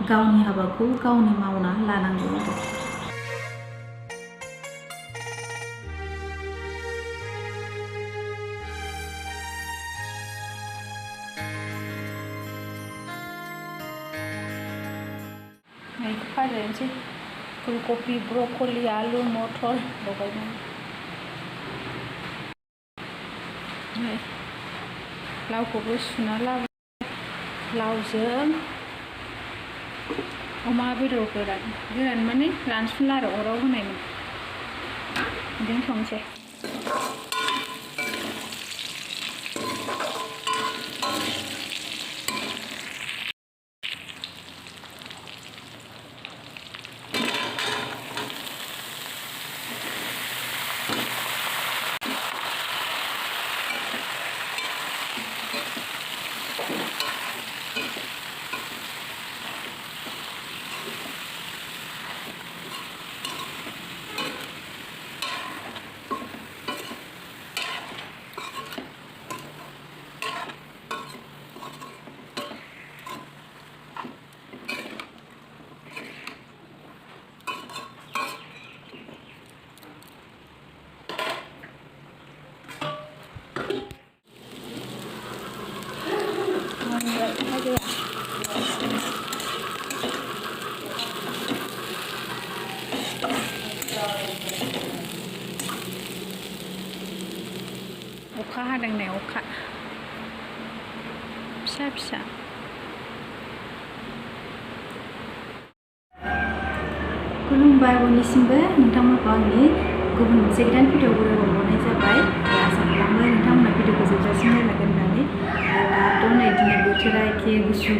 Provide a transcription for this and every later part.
गावनि हाबाखौ गावनो मावना लानांगौ आरो। फाजानोसै फुलकबि, ब्रकलि, आलु, मटर लगायनानै लावखौबो सुना लाबाय। लावजों अमा बेदर गोरान माने रानसुनला आरो अराव होनायमोन बिदिनो संसै। अखा हादों नै अखा फिसा फिसा। खुलुमबाय बयनिसिमबो, नोंथांमोनखौ आंनि गुबुन मोनसे गोदान भिडिअ बरायबावनाय जाबाय। आसा खालामो नोंथांमोना भिडिअखौ जोबजासिम नायलांगोन होननानै। दाथ' नै दिनै बोथोरा एखे गुसु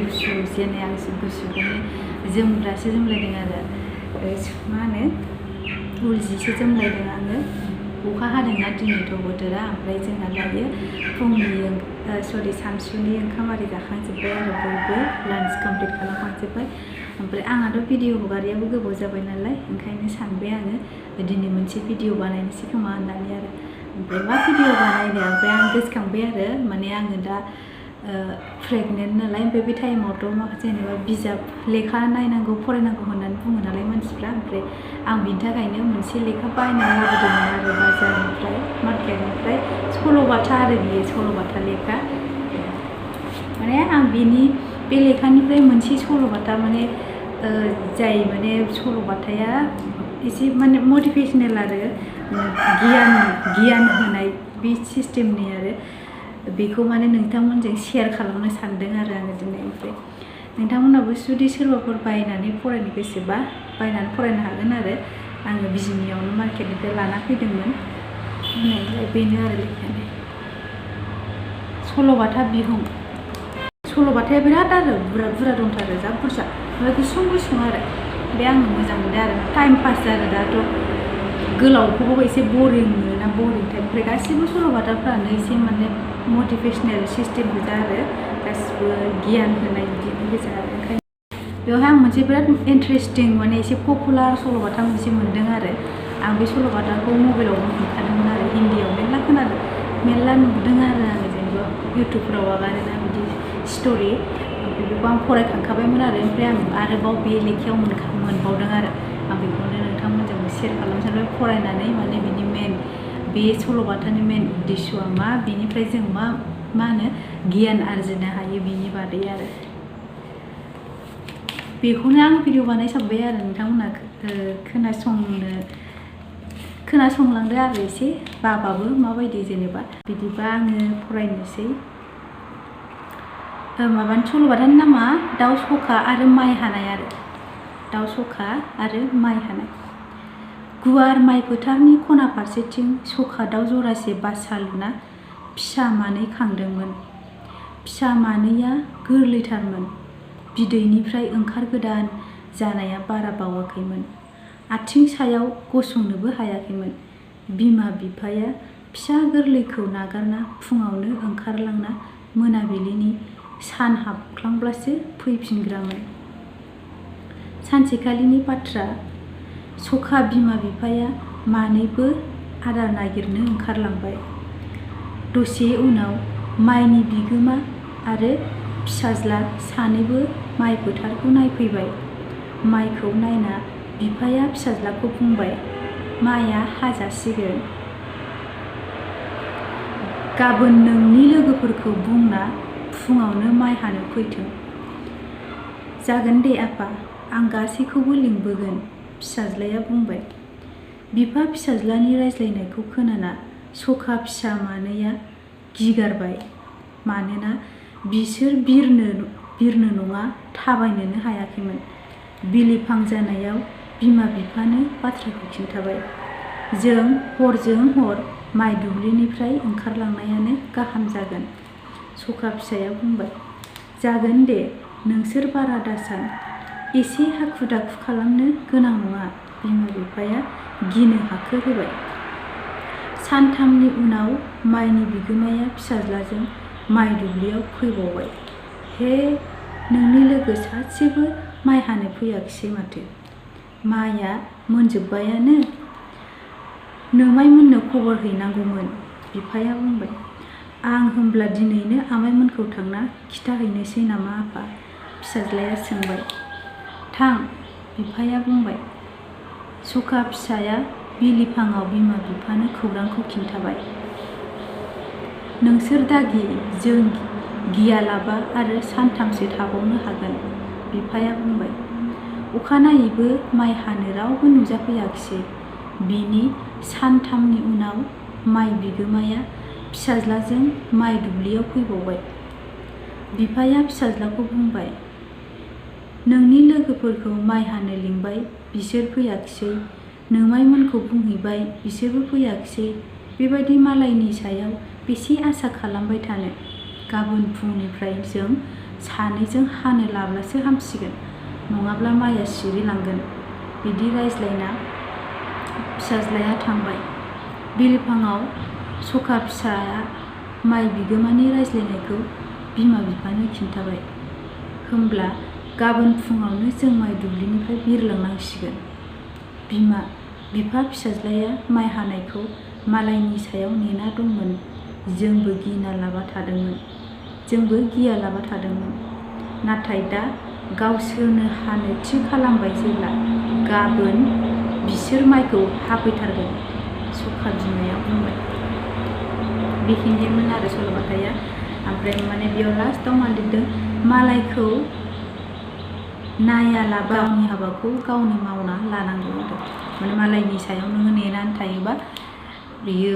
जेने आं गुसुखौनो जोमग्रासो जोमलायदों आरो मा होनो उल जिसो जोमलायदों आङो। अखा हादोंना दिनैथ' बोथोरा। ओमफ्राय जोंहा दायो सानसुनि ओंखाम आरि जाखांजोब्बाय आरो बयबो लान्च कमप्लिट खालामखांजोब्बाय। ओमफ्राय आंहाथ' भिडिअ हगारियाबो गोबाव जाबाय नालाय, ओंखायनो सानबाय आङो दिनै मोनसे भिडिअ बानायनोसै खोमा होननानै आरो। ओमफ्राय मा भिडिअ बानायनो, ओमफ्राय आं गोसोखांबाय आरो माने आङो दा प्रेगनेन्ट नालाय। ओमफ्राय बे टाइमावथ' जेनेबा बिजाब लेखा नायनांगौ फरायनांगौ होननानै बुङो नालाय मानसिफ्रा। ओमफ्राय आं बिनि थाखायनो मोनसे लेखा बायनानै लाबोदोंमोन आरो बाजारनिफ्राय मार्केटनिफ्राय। सल'बाथा आरो बियो सल'बाथा लेखा। माने आं बे लेखानिफ्राय मोनसे सल'बाथा माने जाय माने सल'बाथाया एसे माने मटिभेशनेल आरो गियान होनाय बे सिस्टेमनि आरो बेखौ माने नोंथांमोनजों शेयार खालामनो सानदों आरो आङो दिनै। ओमफ्राय नोंथांमोनाबो जुदि सोरबाफोर बायनानै फरायनो गोसोबा बायनानै फरायनो हागोन आरो। आङो बिजिनियावनो मार्केटनिफ्राय लाना फैदोंमोन। बेनो आरो लेखायानो सल'बाथा बिहुं। सल'बाथाया बिराद आरो बुरजा दंथारो, जा बुरजा। ओमफ्राय गुसुं आरो बे आङो मोजां मोनदों आरो टाइम पास आरो। दाथ' गोलावखौबो एसे बरिं मोनोना, बरिं टाइप। ओमफ्राय गासिबो सल'बाथाफ्रानो एसे माने मटिभेशनेल सिस्टेम गोजा आरो गासिबो गियान होनाय बिदिनो गोजा आरो। ओंखायनो बेवहाय आं मोनसे बिराद इन्टारेस्टिं माने एसे पपुलार सल'बाथा मोनसे मोनदों आरो। आं बे सल'बाथाखौ मबाइलावबो नुखादोंमोन आरो, हिन्दीयाव मेरला नुदों आरो आङो जेनेबा इउटुबफोराव आगारोना बिदि स्ट'रि। बेखौ आं फरायखांखाबायमोन आरो। ओमफ्राय आं आरोबाव बे लेखायाव मोनबावदों आरो आं बेखौनो नोंथांमोनजों शेयार खालामनो सानबाय। फरायनानै माने बिनि बे सल'बाथानि मेन उद्देश्यआ मा, बिनिफ्राय जों मा होनो गियान आरजिनो हायो बिनि बादै आरो। बेखौनो आं भिडिअ बानायसाबबाय आरो नोंथांमोना खोनासंलांदो आरो एसे बाबाबो माबायदि जेनेबा। बिदिबा आङो फरायनोसै। माबानि सल'बाथानि नामा दाउ सखा आरो माइ हानाय आरो। दाउ सखा आरो माइ हानाय। गुवार माइ फोथारनि खना फारसेथिं सखा दाउ जरासे बासा लुना फिसा मानै खांदोंमोन। फिसा मानैया गोरलैथारमोन। बिदैनिफ्राय ओंखारगोदान जानाया बारा बावाखैमोन। आथिं सायाव गसंनोबो हायाखैमोन। बिमा बिफाया फिसा गोरलैखौ नागारना फुङावनो ओंखारलांना मोनाबिलिनि सान हाबख्लांब्लासो फैफिनग्रामोन। सानसेखालिनि बाथ्रा, सखा बिमा बिफाया मानैबो आदार नागिरनो ओंखारलांबाय। दसे उनाव माइनि बिगोमा आरो फिसाज्ला सानैबो माइ फोथारखौ नायफैबाय। माइखौ नायना बिफाया फिसाज्लाखौ बुंबाय, माइआ हाजासिगोन। गाबोन नोंनि लोगोफोरखौ बुंना फुङावनो माइ हानो फैथों। जागोन दे आफा, आं गासैखौबो लिंबोगोन, फिसाज्लाया बुंबाय। बिफा फिसाज्लानि रायज्लायनायखौ खोनाना सखा फिसा मानैया गिगारबाय। मानोना बिसोर बिरनो नङा थाबायनोनो हायाखैमोन। बिलिफां जानायाव बिमा बिफानो बाथ्राखौ खिन्थाबाय। जों हरजों हर माइ दुब्लिनिफ्राय ओंखारलांनायानो गाहाम जागोन। सखा फिसाया बुंबाय। जागोन दे, नोंसोर बारा दासान, एसे हाखु दाखु खालामनो गोनां नङा, बिमा बिफाया गिनो हाखो होबाय। सानथामनि उनाव माइनि बिगोमाया फिसाज्लाजों माइ दुब्लियाव फैबावबाय। हे, नोंनि लोगो सासेबो माइ हानो फैयाखिसै माथो। माइआ मोनजोब्बायानो। नोमायमोननो खबर हैनांगौमोन, बिफाया बुंबाय। आं होमब्ला दिनैनो आमायमोनखौ थांना खिथाहैनोसै नामा आफा? फिसाज्लाया सोंबाय। थां, बिफाया बुंबाय। सखा फिसाया बिलिफाङाव बिमा बिफानो खौरांखौ खिन्थाबाय। नोंसोर दागि, जों गियालाबा आरो सानथामसो थाबावनो हागोन, बिफाया बुंबाय। अखानायैबो माइ हानो रावबो नुजाफैयाखिसै। बिनि सानथामनि उनाव माइ बिगोमाया फिसाज्लाजों माइ दुब्लियाव फैबावबाय। बिफाया फिसाज्लाखौ बुंबाय। नोंनि लोगोफोरखौ माइ हानो लिंबाय, बिसोर फैयाखिसै। नोमायमोनखौ बुंहैबाय, बिसोरबो फैयाखिसै। बेबायदि मालायनि सायाव बेसे आसा खालामबाय थानो? गाबोन फुंनिफ्राय जों सानैजों हानो लाब्लासो हामसिगोन, नङाब्ला माइया सिरिलांगोन। बिदि रायज्लायना फिसाज्लाया थांबाय। बिलिफाङाव सखा फिसाया माइ बिगोमानि रायज्लायनायखौ बिमा बिफानो खिन्थाबाय। होमब्ला गाबोन फुङावनो जों माइ दुब्लिनिफ्राय बिरलांनांसिगोन। बिफा फिसाज्लाया माइ हानायखौ मालायनि सायाव नेना दंमोन। जोंबो गियालाबा थादोंमोन। नाथाय दा गावसोरनो हानो थि खालामबाय जेब्ला, गाबोन बिसोर माइखौ हाफैथारगोन, सखा बिमाया बुंबाय। बेखिनिमोन आरो सल'बाथाया। ओमफ्राय माने बेयाव लास्टआव मा लिरदों, मालायखौ नायालाबा गावनि हाबाखौ गावनो मावना लानांगौ आरो। माने मालायनि सायाव नोङो नेनानै थायोबा बेयो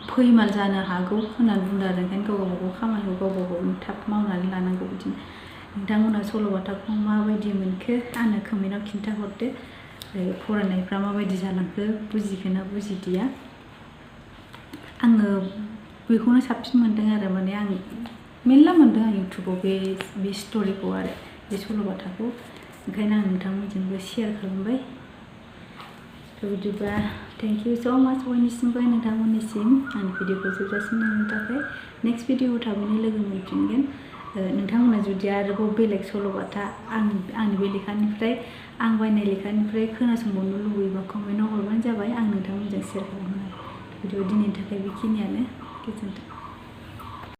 फैमाल जानो हागौ होननानै बुंदों आरो। ओंखायनो गाव गावबागाव खामानिखौ गाव गावनो थाब मावनानै लानांगौ। बिदिनो नोंथांमोना सल'बाथाखौ माबायदि मोनखो आंनो कमेन्टआव खिन्थाहरदो। फरायनायफ्रा माबायदि जालांखो, बुजिखोना बुजिदिया। आङो बेखौनो साबसिन मोनदों आरो। माने आं मेरला मोनदों आं इउटुबाव बे स्ट'रिखौ आरो बे सल'बाथाखौ। ओंखायनो आं नोंथांमोनजोंबो शेयार खालामबाय। बिदिबा थेंक इउ स' माच बयनिसिमबो नोंथांमोननिसिम आंनि भिडिअखौ जोबजासिम नायनो थाखाय। नेक्स्ट भिडिअ थाबैनो लोगो मोनफिनगोन। नोंथांमोना जुदि आरोबाव बेलेग सल'बाथा आंनि बे लेखानिफ्राय, आं बायनाय लेखानिफ्राय खोनासंबावनो लुबैयोबा कमेन्टआव हरबानो जाबाय। आं नोंथांमोनजों शेयार खालामगोन। बिदिबा दिनैनि थाखाय बेखिनियानो। गोजोन्थों।